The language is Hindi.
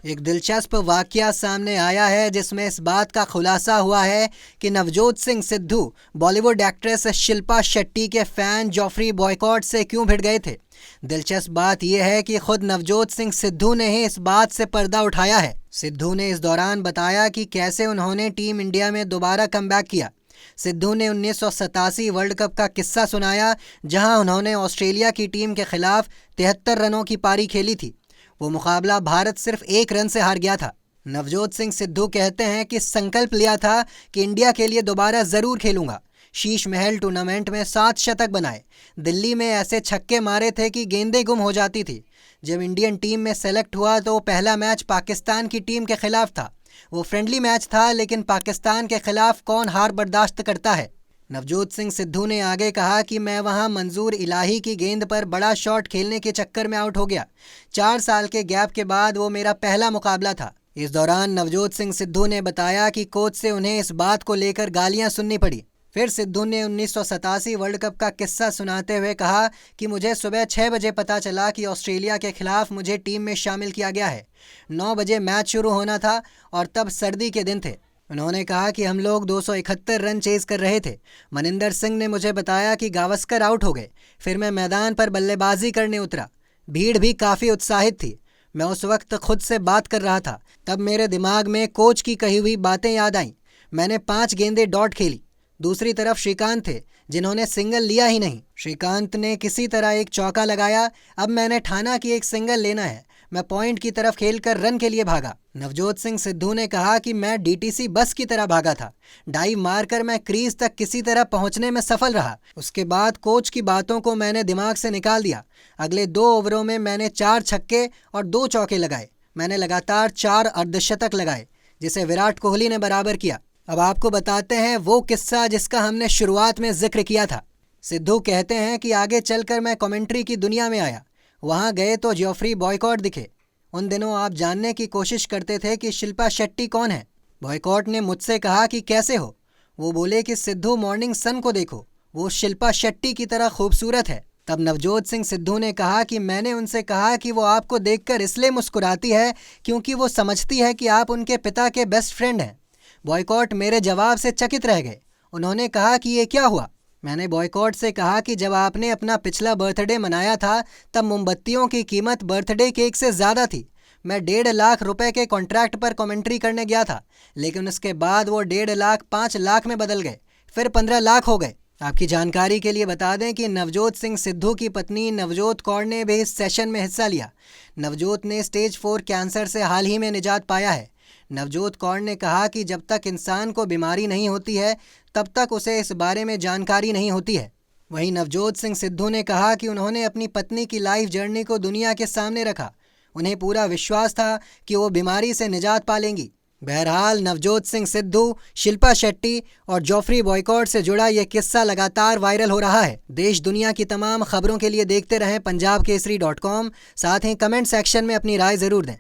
एक दिलचस्प वाकया सामने आया है जिसमें इस बात का खुलासा हुआ है कि नवजोत सिंह सिद्धू बॉलीवुड एक्ट्रेस शिल्पा शेट्टी के फैन जॉफरी बॉयकॉट से क्यों भिड़ गए थे। दिलचस्प बात यह है कि खुद नवजोत सिंह सिद्धू ने ही इस बात से पर्दा उठाया है। सिद्धू ने इस दौरान बताया कि कैसे उन्होंने टीम इंडिया में दोबारा कमबैक किया। सिद्धू ने 1987 वर्ल्ड कप का किस्सा सुनाया, जहां उन्होंने ऑस्ट्रेलिया की टीम के खिलाफ 73 रनों की पारी खेली थी। वो मुकाबला भारत सिर्फ 1 रन से हार गया था। नवजोत सिंह सिद्धू कहते हैं कि संकल्प लिया था कि इंडिया के लिए दोबारा ज़रूर खेलूंगा। शीश महल टूर्नामेंट में 7 शतक बनाए। दिल्ली में ऐसे छक्के मारे थे कि गेंदें गुम हो जाती थी। जब इंडियन टीम में सेलेक्ट हुआ तो पहला मैच पाकिस्तान की टीम के खिलाफ था। वो फ्रेंडली मैच था, लेकिन पाकिस्तान के खिलाफ कौन हार बर्दाश्त करता है। नवजोत सिंह सिद्धू ने आगे कहा कि मैं वहां मंजूर इलाही की गेंद पर बड़ा शॉट खेलने के चक्कर में आउट हो गया। 4 साल के गैप के बाद वो मेरा पहला मुकाबला था। इस दौरान नवजोत सिंह सिद्धू ने बताया कि कोच से उन्हें इस बात को लेकर गालियां सुननी पड़ी। फिर सिद्धू ने 1987 वर्ल्ड कप का किस्सा सुनाते हुए कहा कि मुझे सुबह 6 बजे पता चला कि ऑस्ट्रेलिया के खिलाफ मुझे टीम में शामिल किया गया है। 9 बजे मैच शुरू होना था और तब सर्दी के दिन थे। उन्होंने कहा कि हम लोग 271 रन चेज़ कर रहे थे। मनिंदर सिंह ने मुझे बताया कि गावस्कर आउट हो गए। फिर मैं मैदान पर बल्लेबाजी करने उतरा। भीड़ भी काफ़ी उत्साहित थी। मैं उस वक्त खुद से बात कर रहा था। तब मेरे दिमाग में कोच की कही हुई बातें याद आईं। मैंने 5 गेंदें डॉट खेली। दूसरी तरफ श्रीकांत थे, जिन्होंने सिंगल लिया ही नहीं। श्रीकांत ने किसी तरह एक चौका लगाया। अब मैंने ठाना कि एक सिंगल लेना है। मैं पॉइंट की तरफ खेलकर रन के लिए भागा। नवजोत सिंह सिद्धू ने कहा कि मैं डीटीसी बस की तरह भागा था। डाइव मारकर मैं क्रीज तक किसी तरह पहुंचने में सफल रहा। उसके बाद कोच की बातों को मैंने दिमाग से निकाल दिया। अगले 2 ओवरों में मैंने 4 छक्के और 2 चौके लगाए। मैंने लगातार 4 अर्धशतक लगाए, जिसे विराट कोहली ने बराबर किया। अब आपको बताते हैं वो किस्सा जिसका हमने शुरुआत में जिक्र किया था। सिद्धू कहते हैं कि आगे चलकर मैं कमेंट्री की दुनिया में आया। वहाँ गए तो जॉफरी बॉयकॉट दिखे। उन दिनों आप जानने की कोशिश करते थे कि शिल्पा शेट्टी कौन है। बॉयकॉट ने मुझसे कहा कि कैसे हो। वो बोले कि सिद्धू मॉर्निंग सन को देखो, वो शिल्पा शेट्टी की तरह खूबसूरत है। तब नवजोत सिंह सिद्धू ने कहा कि मैंने उनसे कहा कि वो आपको देखकर इसलिए मुस्कुराती है क्योंकि वो समझती है कि आप उनके पिता के बेस्ट फ्रेंड हैं। बॉयकॉट मेरे जवाब से चकित रह गए। उन्होंने कहा कि ये क्या हुआ। मैंने बॉयकॉट से कहा कि जब आपने अपना पिछला बर्थडे मनाया था तब मोमबत्तियों की कीमत बर्थडे केक से ज़्यादा थी। मैं 1.5 लाख रुपए के कॉन्ट्रैक्ट पर कमेंट्री करने गया था, लेकिन उसके बाद वो 1.5 लाख 5 लाख में बदल गए, फिर 15 लाख हो गए। आपकी जानकारी के लिए बता दें कि नवजोत सिंह सिद्धू की पत्नी नवजोत कौर ने भी इस सेशन में हिस्सा लिया। नवजोत ने स्टेज 4 कैंसर से हाल ही में निजात पाया है। नवजोत कौर ने कहा कि जब तक इंसान को बीमारी नहीं होती है तब तक उसे इस बारे में जानकारी नहीं होती है। वहीं नवजोत सिंह सिद्धू ने कहा कि उन्होंने अपनी पत्नी की लाइफ जर्नी को दुनिया के सामने रखा। उन्हें पूरा विश्वास था कि वो बीमारी से निजात पा लेंगी। बहरहाल नवजोत सिंह सिद्धू, शिल्पा शेट्टी और जॉफरी बॉयकॉट से जुड़ा ये किस्सा लगातार वायरल हो रहा है। देश दुनिया की तमाम खबरों के लिए देखते रहें punjabkesari.com। साथ ही कमेंट सेक्शन में अपनी राय ज़रूर दें।